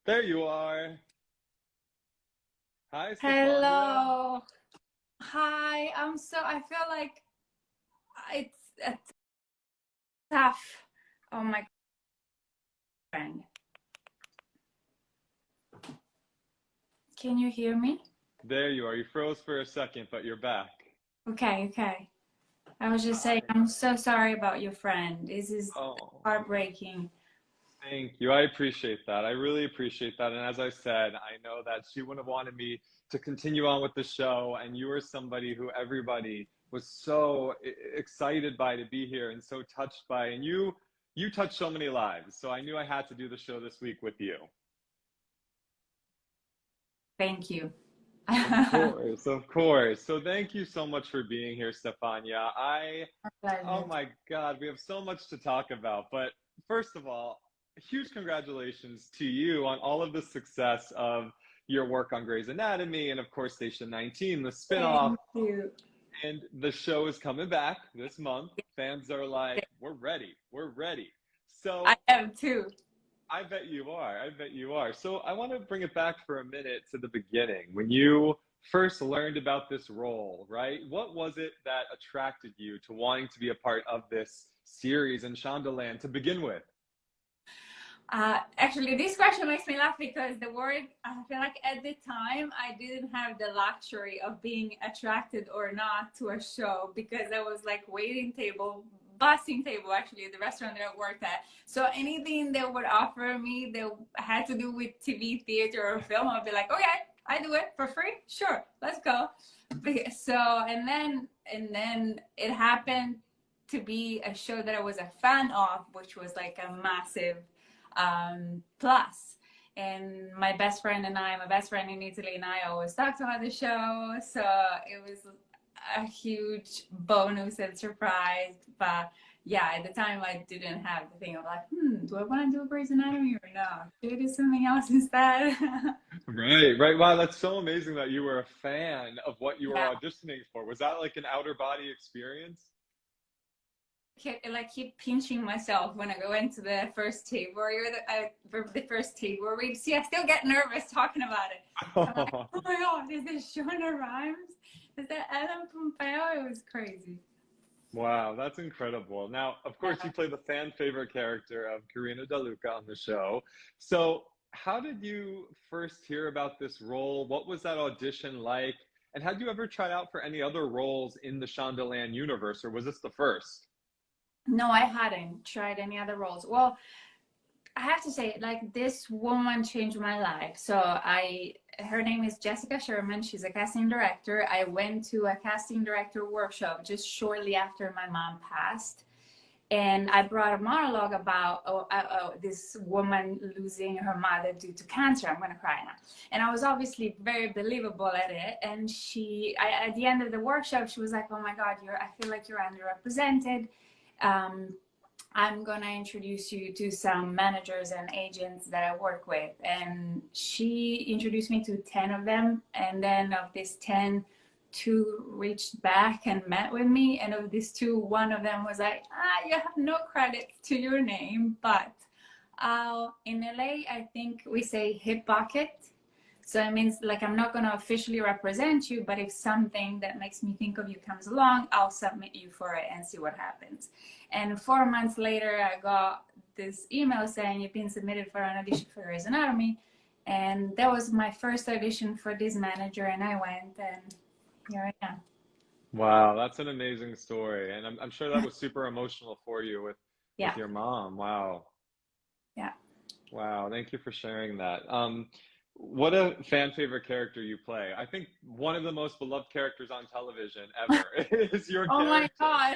There you are. Hi, Stefania. Hello. Hi. I feel like it's a tough. Oh my friend. Can you hear me? There you are. You froze for a second, but you're back. Okay. I was just saying, Hi. I'm so sorry about your friend. This is Oh, heartbreaking. thank you. I appreciate that. I really appreciate that. And as I said, I know that she wouldn't have wanted me to continue on with the show. And you were somebody who everybody was so excited by to be here and so touched by. And you touched so many lives. So I knew I had to do the show this week with you. Thank you. Of course, of course. So thank you so much for being here, Stefania. Oh Pleasure. my God, we have so much to talk about. But first of all, huge congratulations to you on all of the success of your work on Grey's Anatomy and, of course, Station 19, the spinoff. Thank you. And the show is coming back this month. Fans are like, we're ready. We're ready. I So am too. I bet you are. I bet you are. So I want to bring it back for a minute to the beginning. When you first learned about this role, right? What was it that attracted you to wanting to be a part of this series in Shondaland to begin with? Actually, this question makes me laugh because I feel like at the time, I didn't have the luxury of being attracted or not to a show because I was like busing table, actually, at the restaurant that I worked at. So anything they would offer me that had to do with TV, theater, or film, I'd be like, okay, I do it for free. Sure, let's go. So, and then it happened to be a show that I was a fan of, which was like a massive plus. And my best friend in Italy, and I always talked about the show. So it was a huge bonus and surprise. But yeah, at the time, I didn't have the thing of like, do I want to do Grey's Anatomy or no? Should I do something else instead? Right, right. Wow, that's so amazing that you were a fan of what you were Yeah. auditioning for. Was that like an outer body experience? Keep pinching myself when I go into the first table the first table read. See, I still get nervous talking about it. I'm like, oh my god, is this Shonda Rhimes? Is that Ellen Pompeo? It was crazy. Wow, that's incredible. Now, of course, Yeah. you play the fan favorite character of Karina on the show. So, how did you first hear about this role? What was that audition like? And had you ever tried out for any other roles in the Shondaland universe, or was this the first? No, I hadn't tried any other roles. Well, I have to say, like, this woman changed my life. Her name is Jessica Sherman. She's a casting director. I went to a casting director workshop just shortly after my mom passed. And I brought a monologue about this woman losing her mother due to cancer. I'm gonna cry now. And I was obviously very believable at it. And at the end of the workshop, she was like, "Oh my God, I feel like you're underrepresented. Um, I'm gonna introduce you to some managers and agents that I work with." And she introduced me to 10 of them. And then of these 10, two reached back and met with me. And of these two, one of them was like, you have no credit to your name, but in LA, I think we say hip pocket. So it means like I'm not going to officially represent you, but if something that makes me think of you comes along, I'll submit you for it and see what happens. And 4 months later, I got this email saying you've been submitted for an audition for Grey's Anatomy. And that was my first audition for this manager, and I went, and here I am. Wow, that's an amazing story, and I'm sure that was super emotional for you with Yeah, your mom. Wow. yeah. Wow, thank you for sharing that. What a fan favorite character you play. I think one of the most beloved characters on television ever is your Oh my character. God.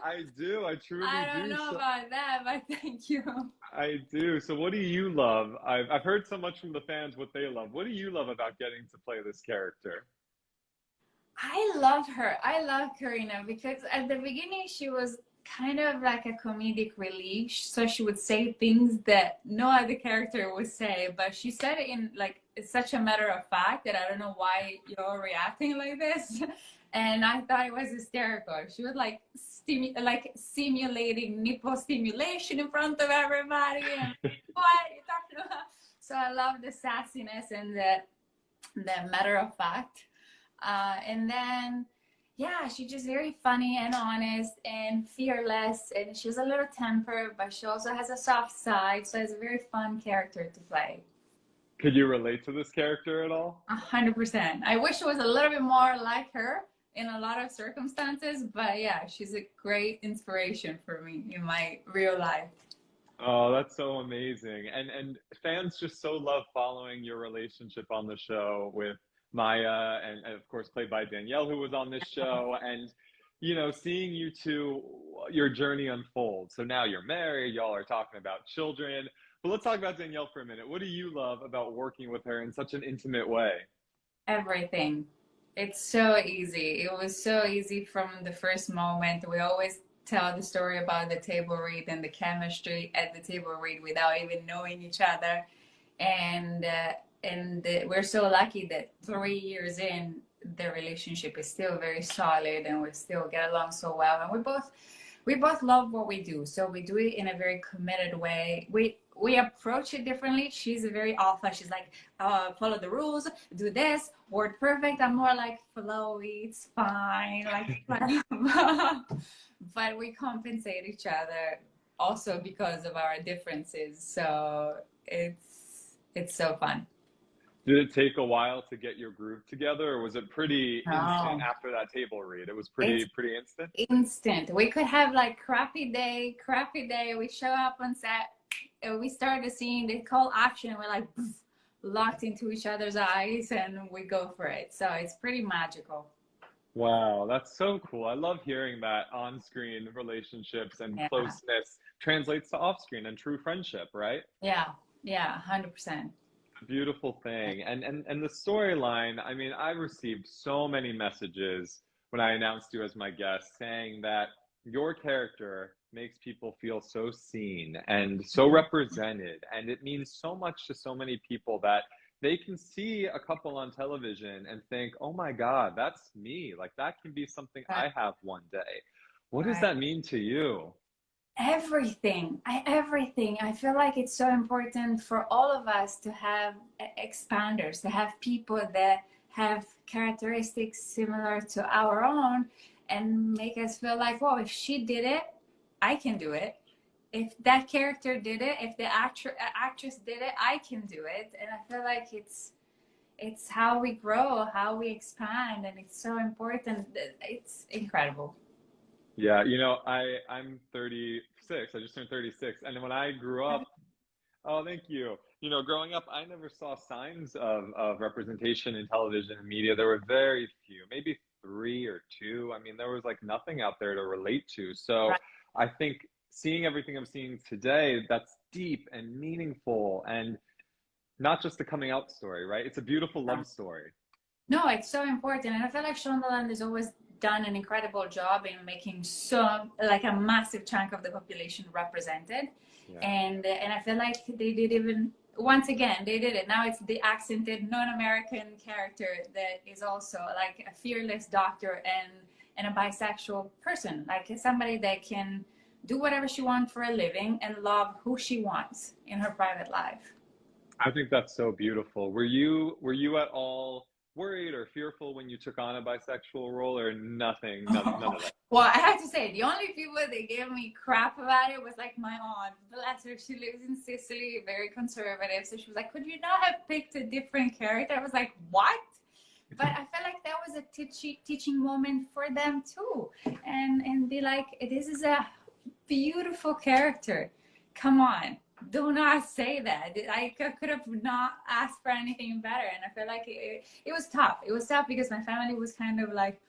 I do, I truly I don't do. know So about that, but thank you. I do. So what do you love? I've heard so much from the fans what they love. What do you love about getting to play this character? I love her. I love Karina because at the beginning she was kind of like a comedic relief. So she would say things that no other character would say, but she said it in like it's such a matter of fact that I don't know why you're reacting like this. And I thought it was hysterical. She was like simulating nipple stimulation in front of everybody. And what are you talking about? So I love the sassiness and the matter of fact. And then, yeah, she's just very funny and honest and fearless. And she has a little temper, but she also has a soft side. So it's a very fun character to play. Could you relate to this character at all? 100%. I wish it was a little bit more like her in a lot of circumstances, but yeah, she's a great inspiration for me in my real life. Oh, that's so amazing. And fans just so love following your relationship on the show with Maya and of course played by Danielle who was on this show and seeing you two your journey unfold. So now you're married, y'all are talking about children. But let's talk about Danielle for a minute. What do you love about working with her in such an intimate way? Everything. It's so easy. It was so easy from the first moment. We always tell the story about the table read and the chemistry at the table read without even knowing each other. And we're so lucky that 3 years in, the relationship is still very solid and we still get along so well. And we both love what we do, so we do it in a very committed way. We approach it differently. She's a very alpha. She's like, follow the rules, do this, word perfect. I'm more like flowy, it's fine, like but we compensate each other also because of our differences. So it's so fun. Did it take a while to get your groove together, or was it pretty instant No, after that table read? It was it's pretty instant. instant. We could have like crappy day. We show up on set and we start the scene, they call action, and we're like poof, locked into each other's eyes and we go for it. So it's pretty magical. Wow, that's so cool. I love hearing that on-screen relationships and Yeah. closeness translates to off-screen and true friendship, right? Yeah. Yeah. 100%. A beautiful thing. And the storyline, I mean, I received so many messages when I announced you as my guest saying that your character makes people feel so seen and so represented, and it means so much to so many people that they can see a couple on television and think, oh my God, that's me. Like that can be something Right. I have one day. What does Right. that mean to you? Everything. I feel like it's so important for all of us to have expanders, to have people that have characteristics similar to our own and make us feel like, well, if she did it, I can do it. If that character did it, if the actress did it, I can do it. And I feel like it's how we grow, how we expand, and it's so important. It's incredible. Yeah, I'm 36. I just turned 36. And when I grew up, oh, thank you. Growing up, I never saw signs of representation in television and media. There were very few, maybe three or two. I mean, there was like nothing out there to relate to. So Right. I think seeing everything I'm seeing today, that's deep and meaningful and not just a coming out story, right? It's a beautiful love story. No, it's so important. And I feel like Shondaland has always done an incredible job in making so like a massive chunk of the population represented. Yeah. And I feel like they did even once again, they did it. Now it's the accented non-American character that is also like a fearless doctor and a bisexual person, like somebody that can do whatever she wants for a living and love who she wants in her private life. I think that's so beautiful. Were you at all worried or fearful when you took on a bisexual role or nothing, none of that? Well, I have to say, the only people that gave me crap about it was like my aunt. Bless her, she lives in Sicily, very conservative. So she was like, could you not have picked a different character? I was like, what? But I felt like that was a teaching moment for them too. And be like, this is a beautiful character. Come on. Do not say that. I could have not asked for anything better. And I feel like it was tough. It was tough because my family was kind of like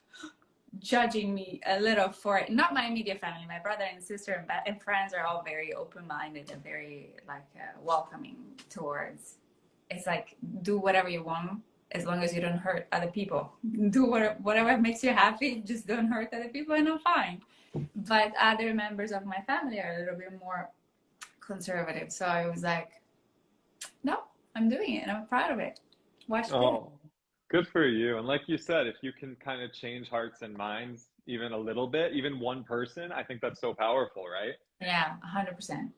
judging me a little for it. Not my immediate family. My brother and sister and friends are all very open-minded and very like welcoming towards. It's like, do whatever you want as long as you don't hurt other people. Do whatever makes you happy. Just don't hurt other people and I'm fine. But other members of my family are a little bit more conservative. So I was like, no, I'm doing it and I'm proud of it. Watch this. Oh, good for you. And like you said, if you can kind of change hearts and minds even a little bit, even one person, I think that's so powerful, right? Yeah, 100%.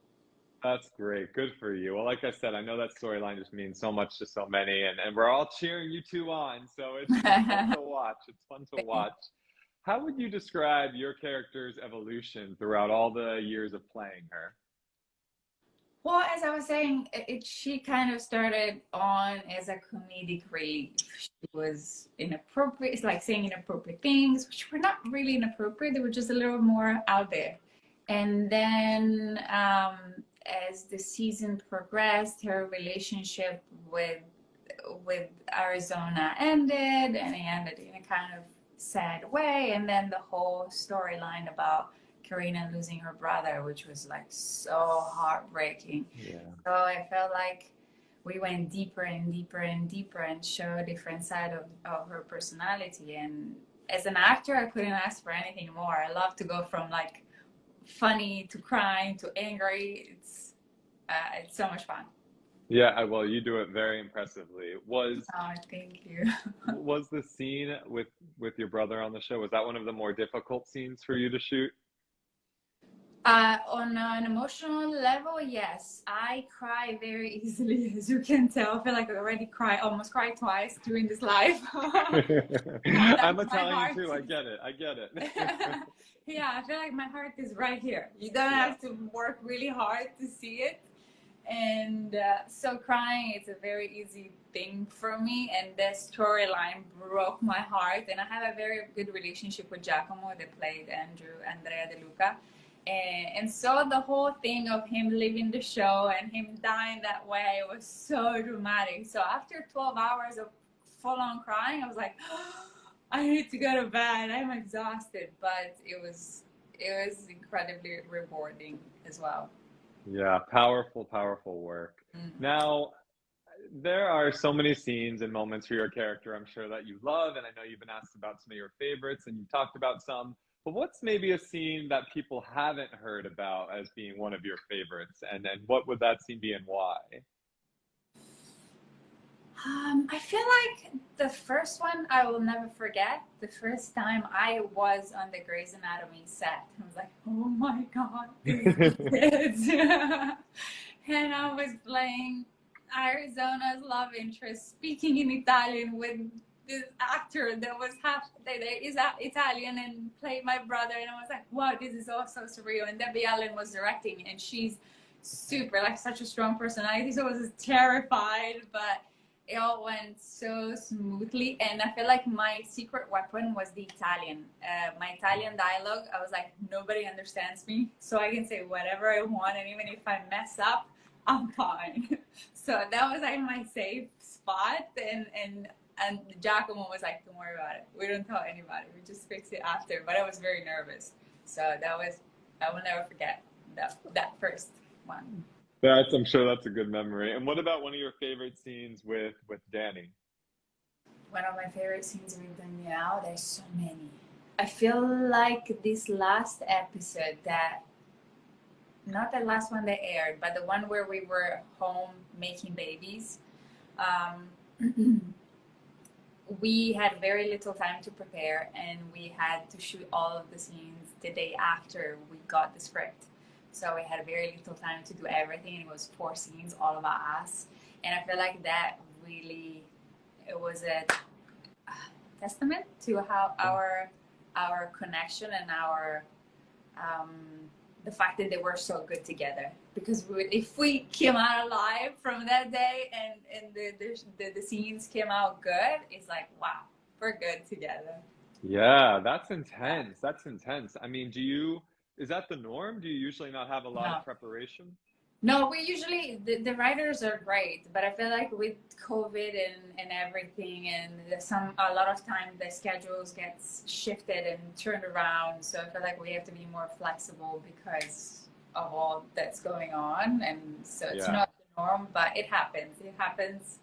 That's great. Good for you. Well, like I said, I know that storyline just means so much to so many, and we're all cheering you two on. So it's fun to watch. It's fun to watch. How would you describe your character's evolution throughout all the years of playing her? Well, as I was saying, she kind of started on as a comedic relief. She was inappropriate, it's like saying inappropriate things, which were not really inappropriate. They were just a little more out there. And then as the season progressed, her relationship with Arizona ended, and it ended in a kind of sad way. And then the whole storyline about Karina losing her brother, which was like so heartbreaking. Yeah. So I felt like we went deeper and deeper and deeper and showed a different side of her personality. And as an actor, I couldn't ask for anything more. I love to go from like funny to crying to angry. It's so much fun. Yeah, well, you do it very impressively. Oh, thank you. Was the scene with your brother on the show, was that one of the more difficult scenes for you to shoot? On an emotional level, yes. I cry very easily, as you can tell. I feel like I already almost cried twice during this live. I'm My Italian heart. too. I get it. I get it. Yeah, I feel like my heart is right here. You don't Yeah. have to work really hard to see it. And so crying is a very easy thing for me. And the storyline broke my heart. And I have a very good relationship with Giacomo, that played Andrea De Luca. And so the whole thing of him leaving the show and him dying that way was so dramatic. So after 12 hours of full on crying, I was like, oh, I need to go to bed. I'm exhausted. But it was incredibly rewarding as well. Yeah, powerful, powerful work. Mm. Now, there are so many scenes and moments for your character, I'm sure, that you love, and I know you've been asked about some of your favorites, and you talked about some. But what's maybe a scene that people haven't heard about as being one of your favorites, and what would that scene be and why? I feel like the first one I will never forget. The first time I was on the Grey's Anatomy set, I was like, "Oh my God, these kids!" And I was playing Arizona's love interest, speaking in Italian with this actor that was that is Italian and played my brother, and I was like, "Wow, this is also surreal." And Debbie Allen was directing, and she's super like such a strong personality, so I was terrified, but it all went so smoothly. And I feel like my secret weapon was the Italian. My Italian dialogue, I was like, nobody understands me, so I can say whatever I want, and even if I mess up, I'm fine. So that was like my safe spot. And Giacomo was like, don't worry about it, we don't tell anybody, we just fix it after. But I was very nervous, so I will never forget that first one. I'm sure that's a good memory. And what about one of your favorite scenes with Danny? One of my favorite scenes with Danielle, there's so many. I feel like this last episode, that not the last one that aired, but the one where we were home making babies, um, we had very little time to prepare, and we had to shoot all of the scenes the day after we got the script. So we had very little time to do everything. It was 4 scenes, all of us. And I feel like that really, it was a testament to how our connection and our um, the fact that they were so good together. Because if we came out alive from that day, and the scenes came out good, it's like, wow, we're good together. Yeah, that's intense. That's intense. I mean, is that the norm? Do you usually not have a lot No. of preparation? No, we usually the writers are great, but I feel like with COVID and everything, and a lot of time the schedules gets shifted and turned around. So I feel like we have to be more flexible because of all that's going on, and so it's Yeah. not the norm, but it happens. It happens.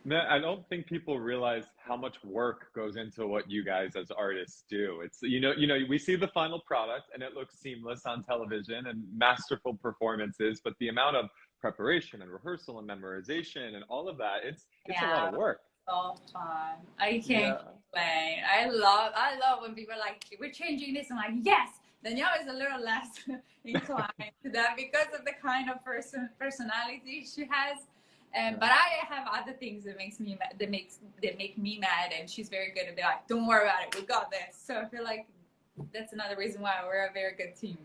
No, I don't think people realize how much work goes into what you guys as artists do. It's we see the final product and it looks seamless on television and masterful performances, but the amount of preparation and rehearsal and memorization and all of that, it's a lot Yeah, of work. all fun. I can't Yeah. complain. I love when people are like, we're changing this. I'm like, yes, Danielle is a little less inclined to that because of the kind of personality she has. But I have other things that make me mad, and she's very good at being like, "Don't worry about it, we got this." So I feel like that's another reason why we're a very good team.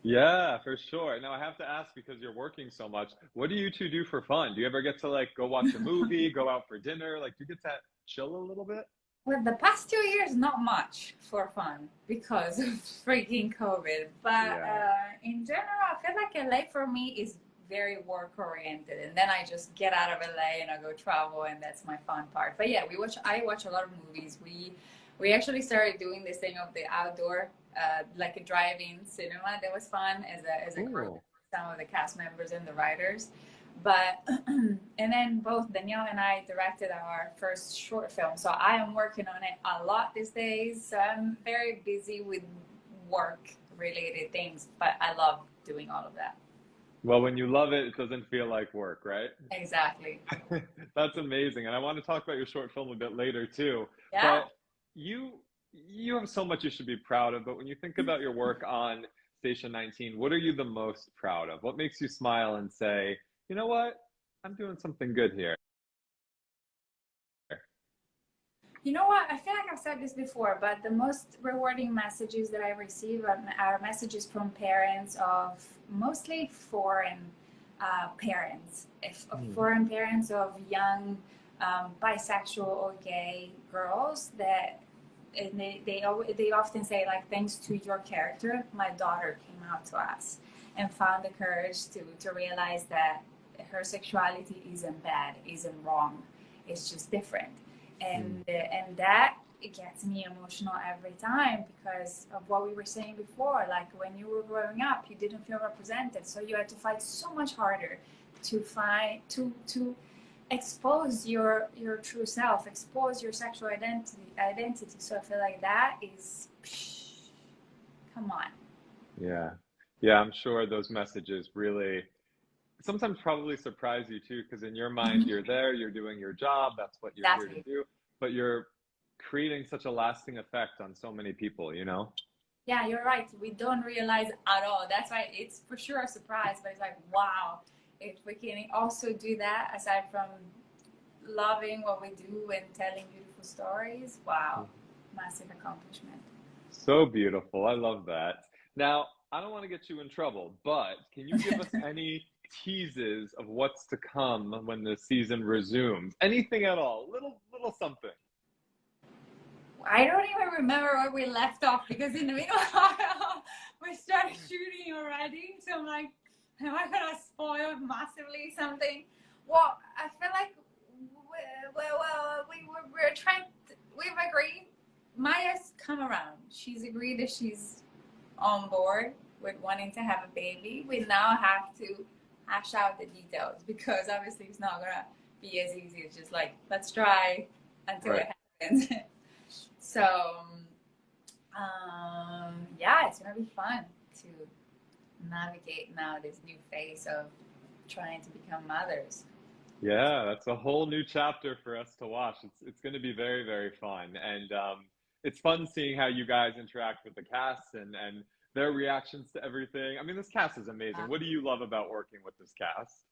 Yeah, for sure. Now I have to ask because you're working so much. What do you two do for fun? Do you ever get to like go watch a movie, go out for dinner? Like, do you get to chill a little bit? Well, the past 2 years, not much for fun because of freaking COVID. But Yeah. in general, I feel like LA for me is very work oriented, and then I just get out of LA and I go travel, and that's my fun part. But yeah, I watch a lot of movies. We actually started doing this thing of the outdoor, like a drive-in cinema. That was fun as a group, Cool. some of the cast members and the writers. But and then both Danielle and I directed our first short film, so I am working on it a lot these days. So I'm very busy with work related things, but I love doing all of that. Well, when you love it, it doesn't feel like work, right? Exactly. That's amazing. And I want to talk about your short film a bit later too. Yeah. But you you have so much you should be proud of, but when you think about your work on Station 19, what are you the most proud of? What makes you smile and say, "You know what? I'm doing something good here." You know what? I feel like I've said this before, but the most rewarding messages that I receive are messages from parents of mostly foreign parents, foreign parents of young bisexual or gay girls that. And they often say like, thanks to your character, my daughter came out to us and found the courage to realize that her sexuality isn't bad, isn't wrong, it's just different. And that, it gets me emotional every time because of what we were saying before. Like when you were growing up, you didn't feel represented, so you had to fight so much harder to find to expose your true self, expose your sexual identity. So I feel like that is, come on. Yeah. Yeah, I'm sure those messages really sometimes probably surprise you too, because in your mind, you're there, you're doing your job, that's what you're here to Exactly. do, but you're creating such a lasting effect on so many people, you know? Yeah, you're right. We don't realize at all. That's why it's for sure a surprise, but it's like, wow, if we can also do that aside from loving what we do and telling beautiful stories, wow, massive accomplishment. So beautiful. I love that. Now, I don't want to get you in trouble, but can you give us any teases of what's to come when the season resumes? Anything at all? Little something. I don't even remember where we left off because in the middle we started shooting already. So I'm like, am I gonna spoil massively something? Well, I feel like we're trying. We've agreed. Maya's come around. She's agreed that she's on board with wanting to have a baby. We now have to hash out the details because obviously it's not gonna be as easy as just like, let's try until Right. it happens. So yeah, it's gonna be fun to navigate now this new phase of trying to become mothers. Yeah, that's a whole new chapter for us to watch. It's going to be very, very fun, and it's fun seeing how you guys interact with the cast and their reactions to everything. I mean, this cast is amazing. What do you love about working with this cast?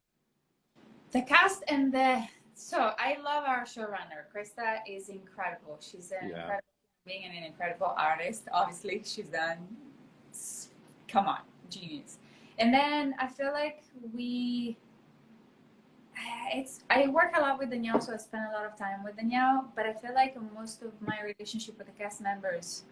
The cast and the so I love our showrunner. Krista is incredible. She's an Yeah. incredible being and an incredible artist. Obviously, she's done. Come on, genius. And then I feel like I work a lot with Danielle, so I spend a lot of time with Danielle. But I feel like most of my relationship with the cast members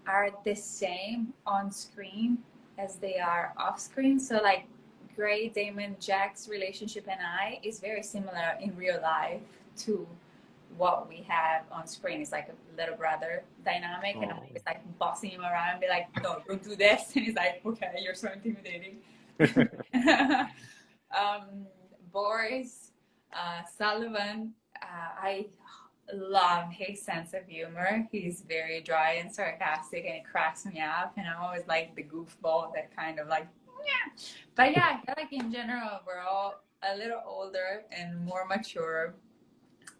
are the same on screen as they are off screen. So like Gray, Damon, Jack's relationship and I is very similar in real life to what we have on screen. It's like a little brother dynamic, and I'm always like bossing him around and be like, no, don't do this. And he's like, okay, you're so intimidating. Boris Sullivan, I love his sense of humor. He's very dry and sarcastic, and it cracks me up. And I'm always like the goofball that kind of like, yeah. But yeah, I feel like in general, we're all a little older and more mature,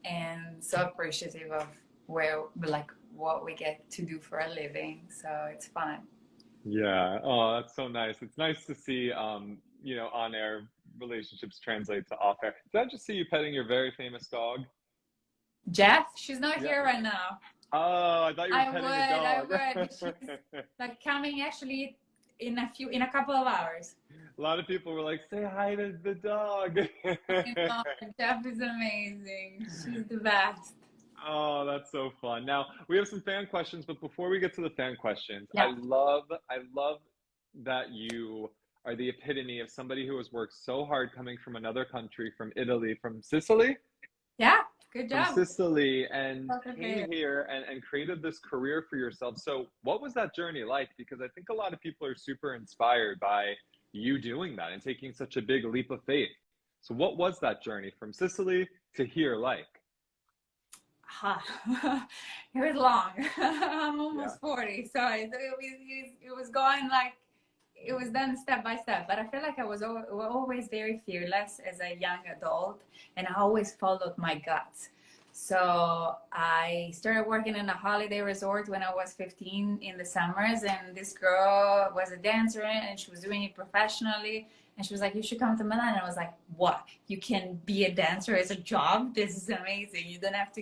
and so appreciative of where, like, what we get to do for a living. So it's fun. Yeah. Oh, that's so nice. It's nice to see, on-air relationships translate to off-air. Did I just see you petting your very famous dog? Jeff, she's not Yeah. here right now. Oh, I thought you were petting a I dog. would. She's like coming actually in a couple of hours. A lot of people were like, "Say hi to the dog." You know, Jeff is amazing. She's the best. Oh, that's so fun. Now, we have some fan questions, but before we get to the fan questions, Yeah. I love that you are the epitome of somebody who has worked so hard coming from another country, from Italy, from Sicily, Yeah. Good from job. Sicily, and Well came prepared. here and created this career for yourself. So, what was that journey like? Because I think a lot of people are super inspired by you doing that and taking such a big leap of faith. So, what was that journey from Sicily to here like? It was long. I'm Yeah. almost 40, so it was going like it was done step by step. But I feel like I was always very fearless as a young adult, and I always followed my guts. So I started working in a holiday resort when I was 15 in the summers, and this girl was a dancer and she was doing it professionally. And she was like, "You should come to Milan." And I was like, "What? You can be a dancer as a job? This is amazing. You don't have to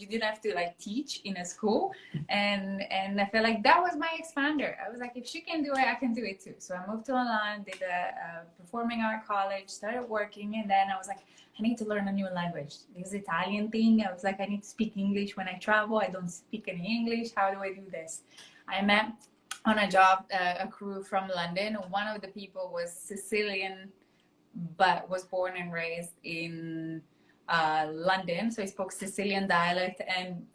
you didn't have to like teach in a school." And I felt like that was my expander. I was like, if she can do it, I can do it too. So I moved to Milan, did a performing art college, started working, and then I was like, I need to learn a new language. This Italian thing, I was like, I need to speak English when I travel. I don't speak any English. How do I do this? I met on a job, a crew from London. One of the people was Sicilian, but was born and raised in London. So he spoke Sicilian dialect and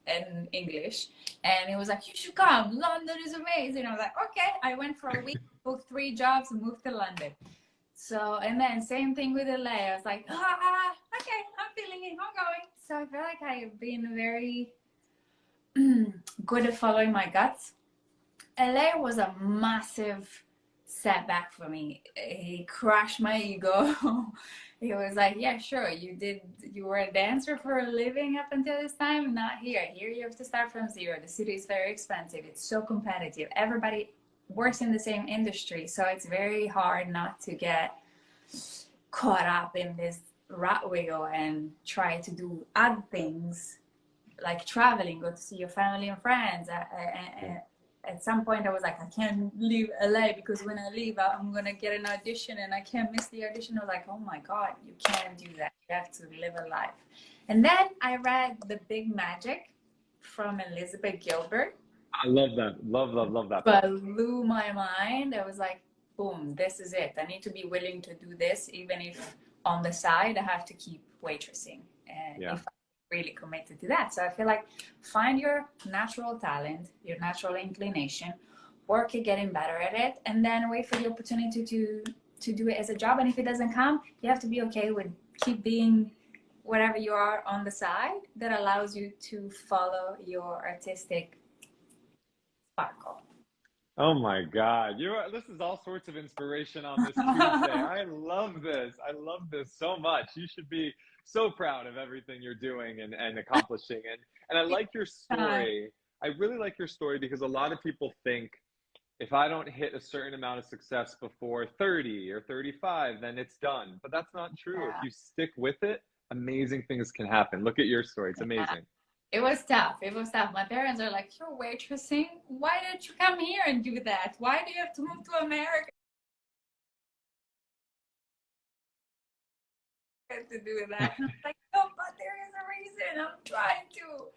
English. And he was like, "You should come. London is amazing." I was like, okay. I went for a week, booked 3 jobs, and moved to London. So, and then same thing with LA. I was like, okay, I'm feeling it. I'm going. So I feel like I've been very good at following my guts. LA was a massive setback for me. It crushed my ego. It was like, yeah, sure, you were a dancer for a living up until this time. Not here. Here you have to start from zero. The city is very expensive. It's so competitive. Everybody works in the same industry. So it's very hard not to get caught up in this rat wheel and try to do other things like traveling, go to see your family and friends. At some point I was like, I can't leave LA because when I leave, I'm gonna get an audition and I can't miss the audition. I was like, oh my God, you can't do that. You have to live a life. And then I read The Big Magic from Elizabeth Gilbert. I love that. Love that But book. blew my mind. I was like, boom, this is it. I need to be willing to do this, even if on the side I have to keep waitressing. And Yeah. if I'm really committed to that. So I feel like find your natural talent, your natural inclination, work at getting better at it, and then wait for the opportunity to do it as a job. And if it doesn't come, you have to be okay with keep being whatever you are on the side that allows you to follow your artistic sparkle. Oh my God. This is all sorts of inspiration on this Tuesday. I love this. I love this so much. You should be so proud of everything you're doing and accomplishing. And I like your story. I really like your story because a lot of people think if I don't hit a certain amount of success before 30 or 35, then it's done. But that's not true. If Yeah. you stick with it, amazing things can happen. Look at your story. It's Yeah. amazing. It was tough. It was tough. My parents are like, "You're waitressing. Why didn't you come here and do that? Why do you have to move to America to do that?" And I'm like, "No, but there is a reason. I'm trying to."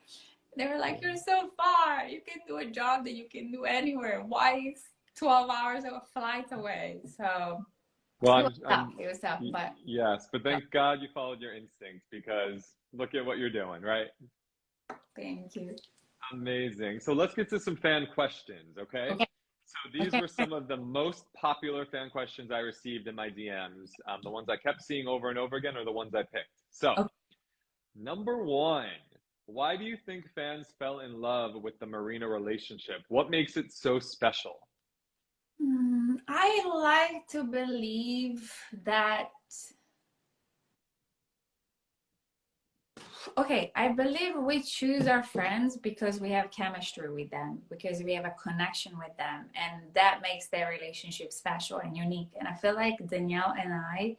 They were like, "You're so far. You can do a job that you can do anywhere. Why is 12 hours of a flight away?" So Well, it was tough. It was tough, but yes, but thank God you followed your instinct because look at what you're doing, right? thank you. Amazing. So let's get to some fan questions, okay? Okay. So these Okay. were some of the most popular fan questions I received in my DMs. The ones I kept seeing over and over again are the ones I picked. So, Okay. number one, why do you think fans fell in love with the Marina relationship? What makes it so special? I like to believe that Okay, I believe we choose our friends because we have chemistry with them, because we have a connection with them, and that makes their relationship special and unique. And I feel like Danielle and I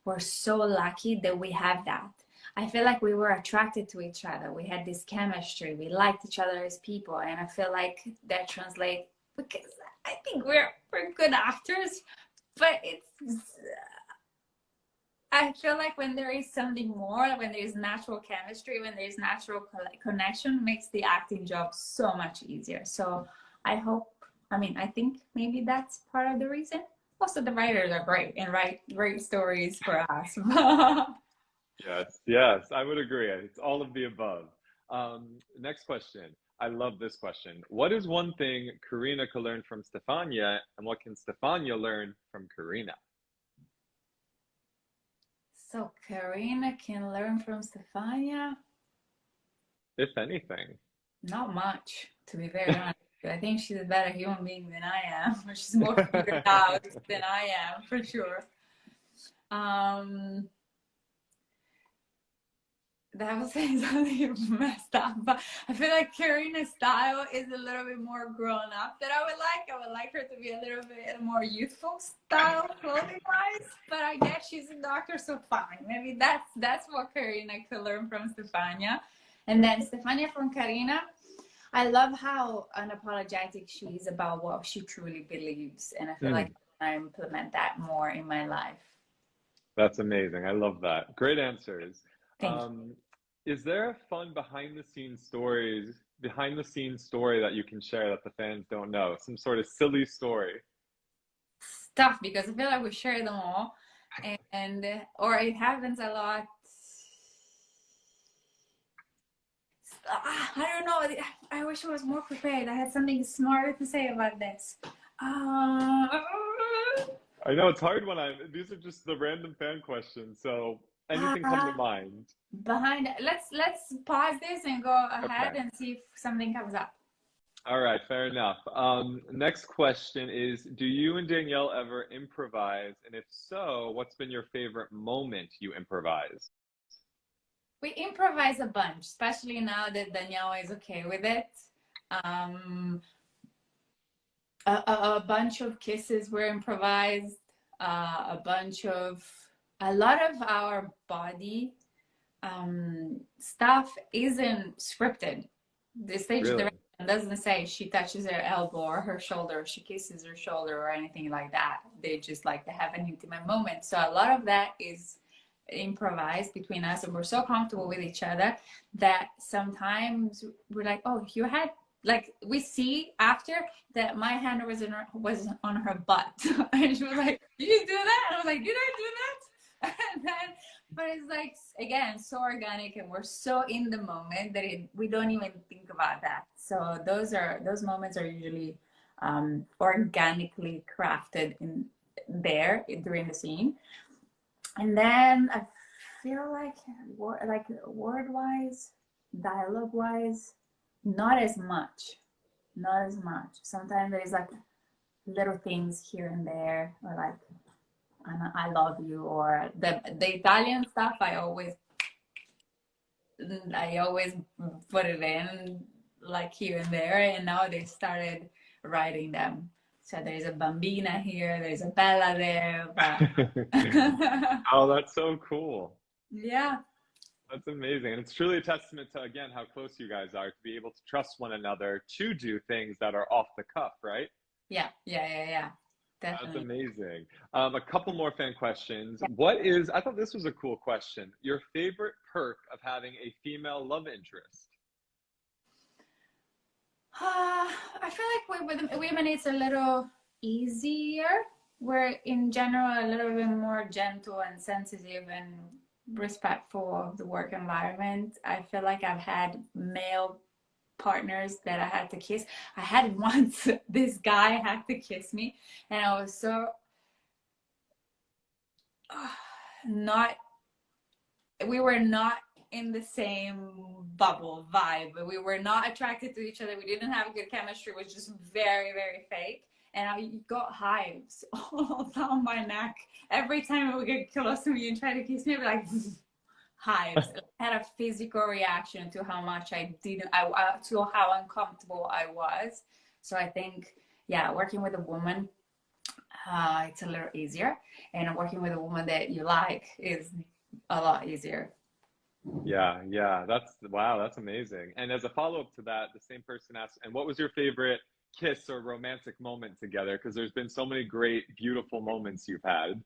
were so lucky that we have that. I feel like we were attracted to each other. We had this chemistry. We liked each other as people, and I feel like that translates because I think we're good actors, but I feel like when there is something more, when there is natural chemistry, when there is natural connection, makes the acting job so much easier. So I hope, I mean, I think maybe that's part of the reason. Also, the writers are great and write great stories for us. Yes, yes, I would agree. It's all of the above. Next question. I love this question. What is one thing Karina could learn from Stefania, and what can Stefania learn from Karina? So Karina can learn from Stefania? If anything. Not much, to be very honest. I think she's a better human being than I am. She's more figured out than I am, for sure. Um, that was saying something messed up, but I feel like Karina's style is a little bit more grown up than I would like. I would like her to be a little bit more youthful style clothing wise, but I guess she's a doctor, so fine. Maybe that's what Karina could learn from Stefania. And then Stefania from Karina, I love how unapologetic she is about what she truly believes, and I feel like I implement that more in my life. That's amazing. I love that. Great answers. Thank you. Is there a fun behind the scenes story that you can share that the fans don't know? Some sort of silly story. Stuff because I feel like we share them all, and or it happens a lot. I don't know. I wish I was more prepared. I had something smarter to say about this. I know it's hard when these are just the random fan questions, so anything come to mind. Let's pause this and go ahead Okay. and see if something comes up. All right, fair enough. Next question is, do you and Danielle ever improvise? And if so, what's been your favorite moment you improvise? We improvise a bunch, especially now that Danielle is okay with it. A bunch of kisses were improvised. A lot of our body stuff isn't scripted. The stage Really? direction doesn't say she touches her elbow or her shoulder, or she kisses her shoulder or anything like that. They just like to have an intimate moment. So a lot of that is improvised between us, and we're so comfortable with each other that sometimes we're like, oh, you had, like, we see after that my hand was on her butt and she was like, did you do that? And I was like, did I do that? And then, but it's like, again, so organic, and we're so in the moment that we don't even think about that. So those moments are usually organically crafted in there during the scene. And then I feel like word-wise, dialogue-wise, not as much. Not as much. Sometimes there's like little things here and there, or like, I love you, or the Italian stuff. I always put it in like here and there, and now they started writing them. So there's a bambina here, there's a bella there, but Oh, that's so cool. yeah. That's amazing. And it's truly a testament to, again, how close you guys are to be able to trust one another to do things that are off the cuff, right? Yeah. That's Definitely. amazing. A couple more fan questions. Yeah. I thought this was a cool question. Your favorite perk of having a female love interest? I feel like with women it's a little easier. We're in general a little bit more gentle and sensitive and respectful of the work environment. I feel like I've had male partners that I had to kiss. I had once this guy had to kiss me, and I was so not, we were not in the same bubble vibe. We were not attracted to each other. We didn't have good chemistry. It was just very, very fake. And I got hives all down my neck every time it would get close to me and try to kiss me. I'd be like, hives. I had a physical reaction to how much I didn't, to how uncomfortable I was. So I think, yeah, working with a woman, it's a little easier, and working with a woman that you like is a lot easier. Yeah, yeah, that's wow, that's amazing. And as a follow-up to that, the same person asked, and what was your favorite kiss or romantic moment together? Because there's been so many great, beautiful moments you've had.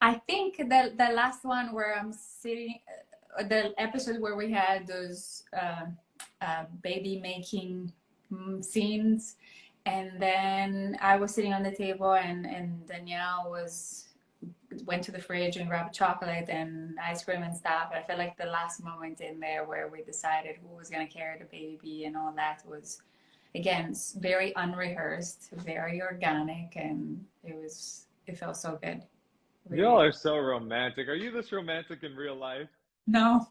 I think the last one where I'm sitting, the episode where we had those baby making scenes, and then I was sitting on the table, and Danielle went to the fridge and grabbed chocolate and ice cream and stuff. I felt like the last moment in there where we decided who was gonna carry the baby and all that was, again, very unrehearsed, very organic, and it felt so good. Y'all Really. are so romantic. Are you this romantic in real life? No,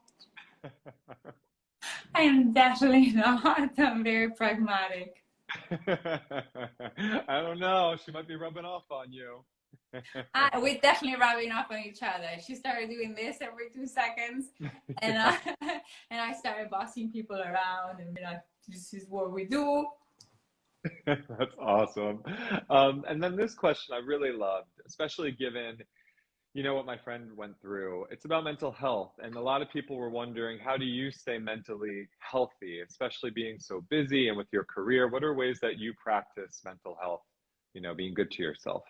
I am definitely not. I'm very pragmatic. I don't know. She might be rubbing off on you. We definitely rubbing off on each other. She started doing this every 2 seconds, and Yeah. and I started bossing people around and be like, "This is what we do." That's awesome. And then this question I really loved, especially given, what my friend went through. It's about mental health. And a lot of people were wondering, how do you stay mentally healthy, especially being so busy and with your career? What are ways that you practice mental health, being good to yourself?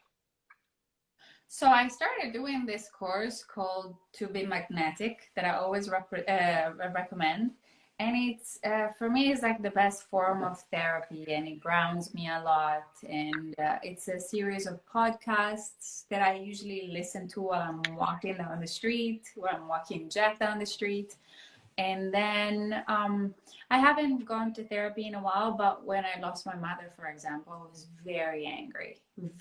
So I started doing this course called To Be Magnetic that I always recommend. And it's, for me, it's like the best form of therapy, and it grounds me a lot. And it's a series of podcasts that I usually listen to while I'm walking down the street, while I'm walking Jack down the street. And then I haven't gone to therapy in a while, but when I lost my mother, for example, I was very Mm,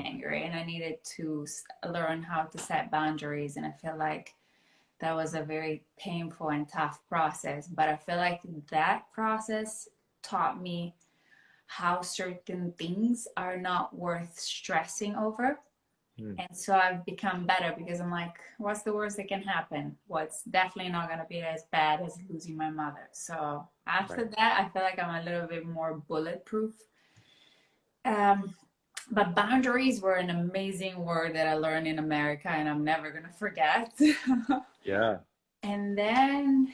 angry, and I needed to learn how to set boundaries. And I feel like that was a very painful and tough process, but I feel like that process taught me how certain things are not worth stressing over. mm, And so I've become better because I'm like, what's the worst that can happen? What's definitely not going to be as bad as losing my mother. So after right. that, I feel like I'm a little bit more bulletproof. Um, but boundaries were an amazing word that I learned in America, and I'm never going to forget. Yeah. And then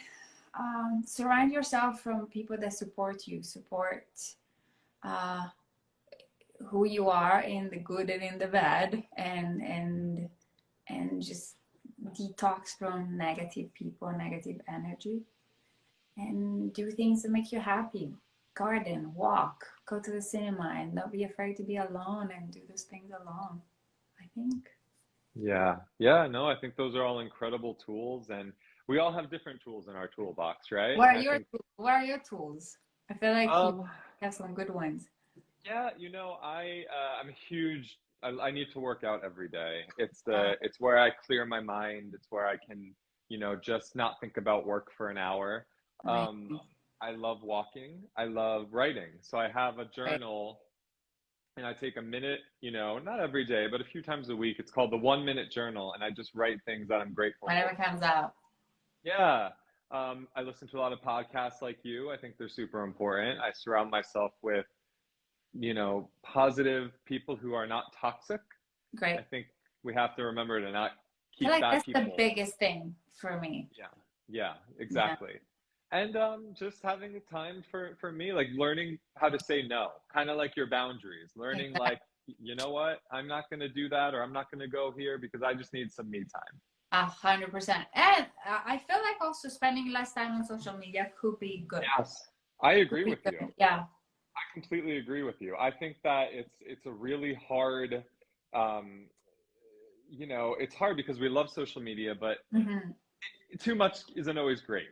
surround yourself from people that support you, support uh, who you are in the good and in the bad, and just detox from negative people, negative energy, and do things that make you happy. Garden, walk, go to the cinema, and don't be afraid to be alone and do those things alone, I think. Yeah. Yeah. No, I think those are all incredible tools, and we all have different tools in our toolbox, right? What And are I your think, what are your tools? I feel like you um, have some good ones. yeah, I'm a huge. I need to work out every day. Uh, It's where I clear my mind. It's where I can, just not think about work for an hour. Um, Amazing. I love walking. I love writing. So I have a Great. journal, and I take a minute, not every day, but a few times a week. It's called the 1 minute journal, and I just write things that I'm grateful for. Whatever comes out. Yeah. I listen to a lot of podcasts like you. I think they're super important. I surround myself with, positive people who are not toxic. I Great. think we have to remember to not I feel keep like bad that's the people. biggest thing for me. Yeah, yeah, Yeah. exactly. And just having a time for me, like learning how to say no, kind of like your boundaries. Learning Exactly. like, you know what, I'm not going to do that, or I'm not going to go here because I just need some me time. 100%. And I feel like also spending less time on social media could be good. Yes, I Could agree be with you. good. Yeah. I completely agree with you. I think that it's a really hard, um, it's hard because we love social media, but Hmm. too much isn't always great.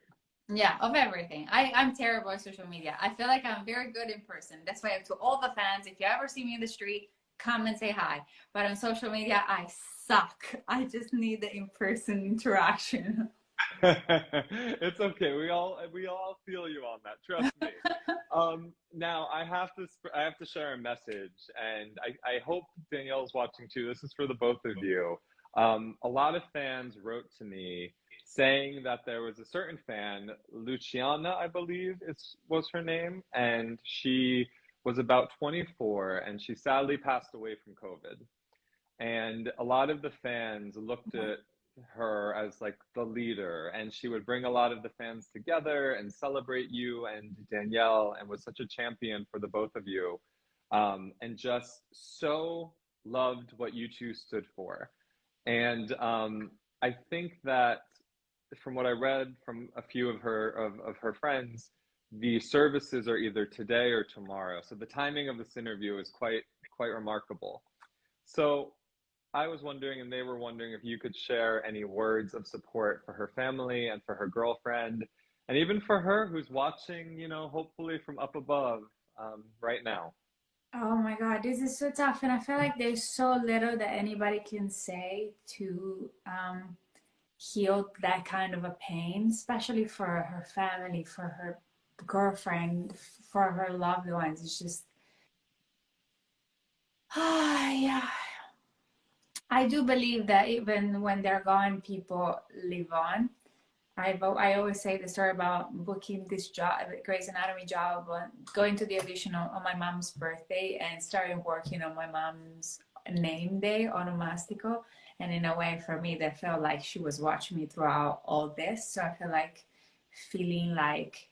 Yeah, of everything. I'm terrible at social media. I feel like I'm very good in person. That's why to all the fans, if you ever see me in the street, come and say hi. But on social media, I suck. I just need the in-person interaction. It's okay. We all feel you on that. Trust me. Now I have to share a message, and I hope Danielle's watching too. This is for the both of you. A lot of fans wrote to me saying that there was a certain fan, Luciana, I believe was her name, and she was about 24, and she sadly passed away from COVID. And a lot of the fans looked at her as like the leader, and she would bring a lot of the fans together and celebrate you and Danielle, and was such a champion for the both of you, and just so loved what you two stood for. And I think that from what I read from a few of her friends, the services are either today or tomorrow. So the timing of this interview is quite remarkable. So I was wondering, and they were wondering, if you could share any words of support for her family and for her girlfriend, and even for her who's watching, hopefully from up above right now. Oh my God, this is so tough. And I feel like there's so little that anybody can say to heal that kind of a pain, especially for her family, for her girlfriend, for her loved ones. It's just, yeah. I do believe that even when they're gone, people live on. I always say the story about booking this job, Grey's Anatomy job, going to the audition on my mom's birthday and starting working on my mom's name day, onomastico. And in a way, for me, that felt like she was watching me throughout all this. So I feel like feeling like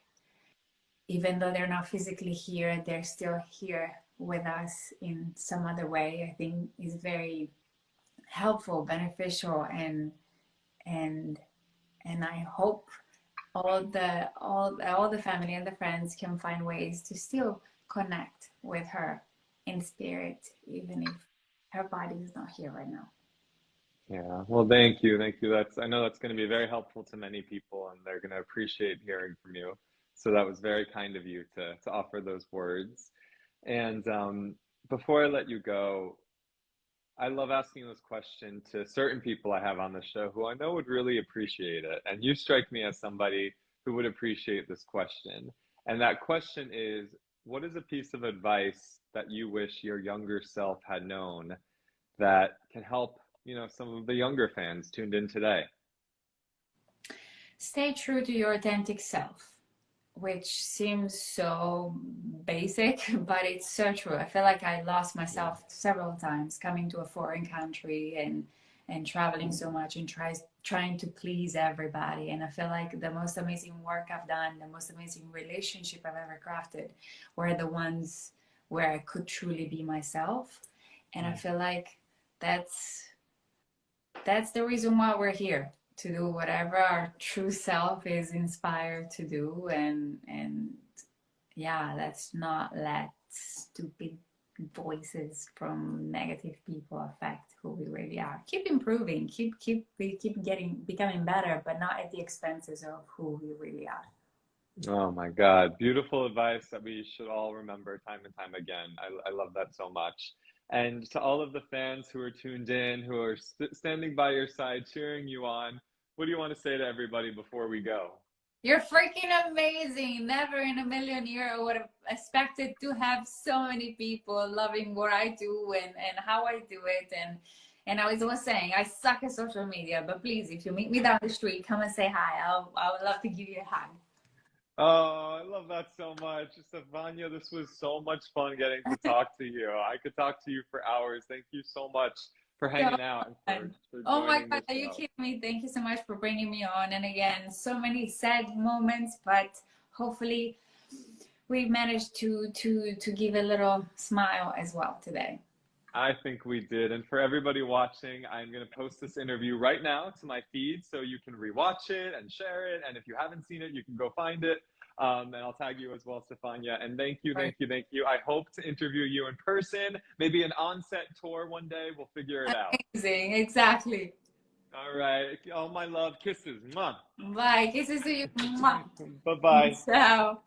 even though they're not physically here, they're still here with us in some other way. I think is very helpful, beneficial, and I hope all the family and the friends can find ways to still connect with her in spirit, even if her body is not here right now. Yeah, well, thank you. I know that's going to be very helpful to many people, and they're going to appreciate hearing from you. So that was very kind of you to offer those words. And before I let you go, I love asking this question to certain people I have on the show who I know would really appreciate it. And you strike me as somebody who would appreciate this question. And that question is, what is a piece of advice that you wish your younger self had known that can help, some of the younger fans tuned in today? Stay true to your authentic self, which seems so basic, but it's so true. I feel like I lost myself several times coming to a foreign country and traveling so much and trying to please everybody. And I feel like the most amazing work I've done, the most amazing relationship I've ever crafted were the ones where I could truly be myself. And I feel like that's the reason why we're here, to do whatever our true self is inspired to do. And yeah, let's not let stupid voices from negative people affect who we really are. Keep improving, keep becoming better, but not at the expenses of who we really are. Oh my God, beautiful advice that we should all remember time and time again. I love that so much. And to all of the fans who are tuned in, who are standing by your side, cheering you on, what do you want to say to everybody before we go? You're freaking amazing. Never in a million years I would have expected to have so many people loving what I do and how I do it. And I was saying, I suck at social media, but please, if you meet me down the street, come and say hi. I would love to give you a hug. Oh, I love that so much. Stefania, this was so much fun getting to talk to you. I could talk to you for hours. Thank you so much for hanging out and for oh my joining God, the are you show. kidding me? Thank you so much for bringing me on. And again, so many sad moments, but hopefully we managed to give a little smile as well today. I think we did. And for everybody watching, I'm going to post this interview right now to my feed so you can rewatch it and share it. And if you haven't seen it, you can go find it. And I'll tag you as well, Stefania. And thank you. I hope to interview you in person, maybe an on-set tour one day. We'll figure it out. Amazing. Exactly. All right. All my love. Kisses. Mwah. Bye. Kisses to you. Bye-bye. Ciao.